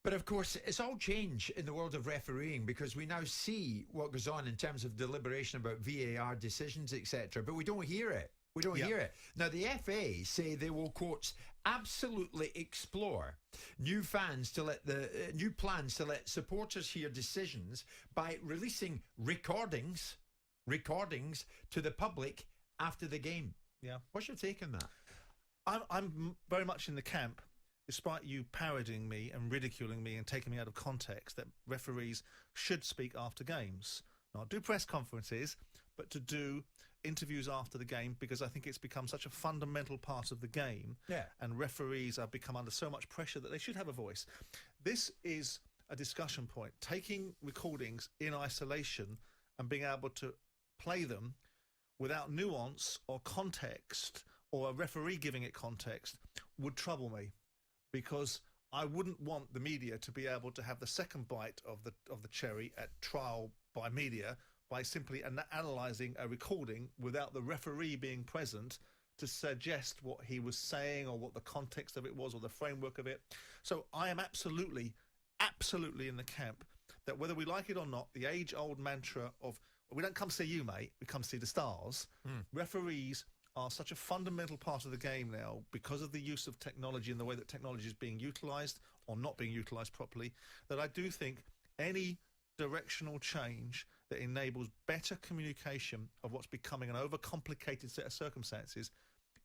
But of course, it's all change in the world of refereeing because we now see what goes on in terms of deliberation about VAR decisions, etc. But we don't hear it. We don't hear it. Now, the FA say they will, quote, absolutely explore new plans to let supporters hear decisions by releasing recordings to the public after the game. Yeah. What's your take on that? I'm very much in the camp, despite you parodying me and ridiculing me and taking me out of context, that referees should speak after games. Not do press conferences, but to do interviews after the game, because I think it's become such a fundamental part of the game. Yeah. And referees have become under so much pressure that they should have a voice. This is a discussion point. Taking recordings in isolation and being able to play them without nuance or context, or a referee giving it context, would trouble me, because I wouldn't want the media to be able to have the second bite of the cherry at trial by media by simply analysing a recording without the referee being present to suggest what he was saying or what the context of it was or the framework of it. So I am absolutely in the camp that, whether we like it or not, the age-old mantra of "we don't come see you, mate, we come see the stars," referees are such a fundamental part of the game now because of the use of technology and the way that technology is being utilised or not being utilised properly, that I do think any directional change that enables better communication of what's becoming an overcomplicated set of circumstances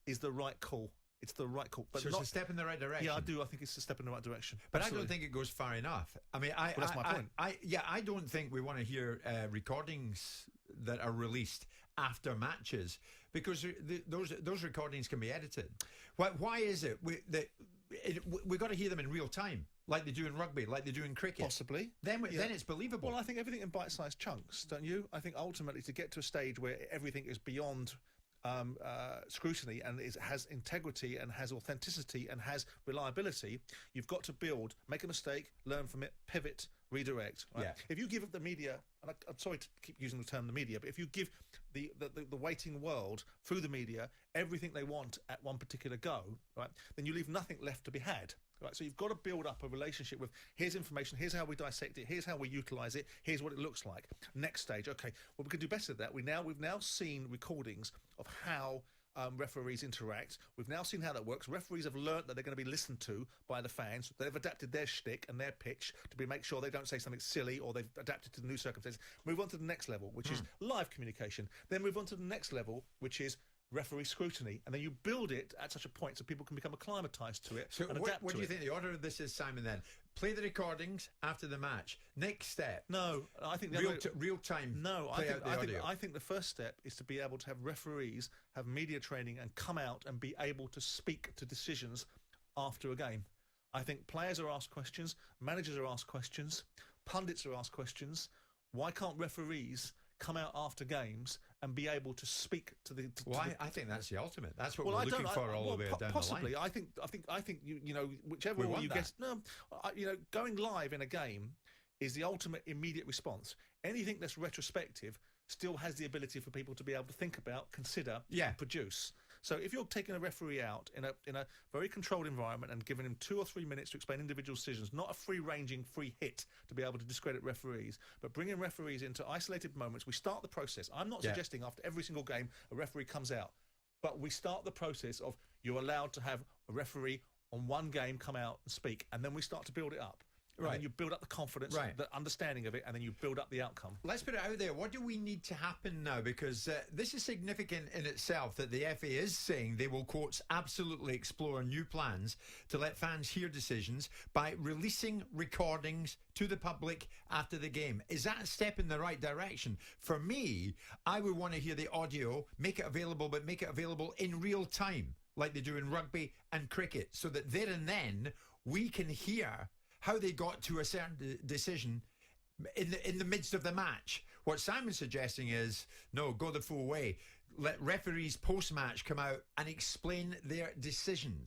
is the right call. It's the right call. But so it's a step in the right direction. Yeah, I do. I think it's a step in the right direction. But Absolutely. I don't think it goes far enough. I mean, that's my point. I don't think we want to hear recordings that are released after matches, because those recordings can be edited. Why is it we got to hear them in real time, like they do in rugby, like they do in cricket? Possibly. Then it's believable. Well, I think everything in bite-sized chunks, don't you? I think ultimately, to get to a stage where everything is beyond scrutiny and has integrity and has authenticity and has reliability, you've got to make a mistake, learn from it, pivot, redirect. Right? Yeah. If you give the media, and I'm sorry to keep using the term the media, but if you give the waiting world through the media everything they want at one particular go, right, then you leave nothing left to be had. Right, so you've got to build up a relationship with, here's information, here's how we dissect it, here's how we utilise it, here's what it looks like. Next stage, okay, well, we can do better than that. We've now seen recordings of how referees interact. We've now seen how that works. Referees have learnt that they're going to be listened to by the fans. They've adapted their shtick and their pitch to make sure they don't say something silly, or they've adapted to the new circumstances. Move on to the next level, which is live communication. Then move on to the next level, which is referee scrutiny, and then you build it at such a point so people can become acclimatised to it. So and adapt what to do you it. think the order of this is, Simon? Then play the recordings after the match. Next step. No, I think real time. No, I think the first step is to be able to have referees have media training and come out and be able to speak to decisions after a game. I think players are asked questions, managers are asked questions, pundits are asked questions. Why can't referees come out after games and be able to speak to the? I think that's the ultimate. That's what we're looking for all the way down possibly. the line. I think you know, whichever way you get. No, you know, going live in a game is the ultimate immediate response. Anything that's retrospective still has the ability for people to be able to think about, consider, and produce. So if you're taking a referee out in a very controlled environment and giving him 2 or 3 minutes to explain individual decisions, not a free-ranging free hit to be able to discredit referees, but bringing referees into isolated moments, we start the process. I'm not suggesting after every single game a referee comes out, but we start the process of you're allowed to have a referee on one game come out and speak, and then we start to build it up. Right. And then you build up the confidence, the understanding of it, and then you build up the outcome. Let's put it out there. What do we need to happen now? Because this is significant in itself that the FA is saying they will, quotes, absolutely explore new plans to let fans hear decisions by releasing recordings to the public after the game. Is that a step in the right direction? For me, I would want to hear the audio, make it available, but make it available in real time, like they do in rugby and cricket, so that there and then we can hear how they got to a certain decision in the midst of the match. What Simon's suggesting is, no, go the full way. Let referees post-match come out and explain their decisions.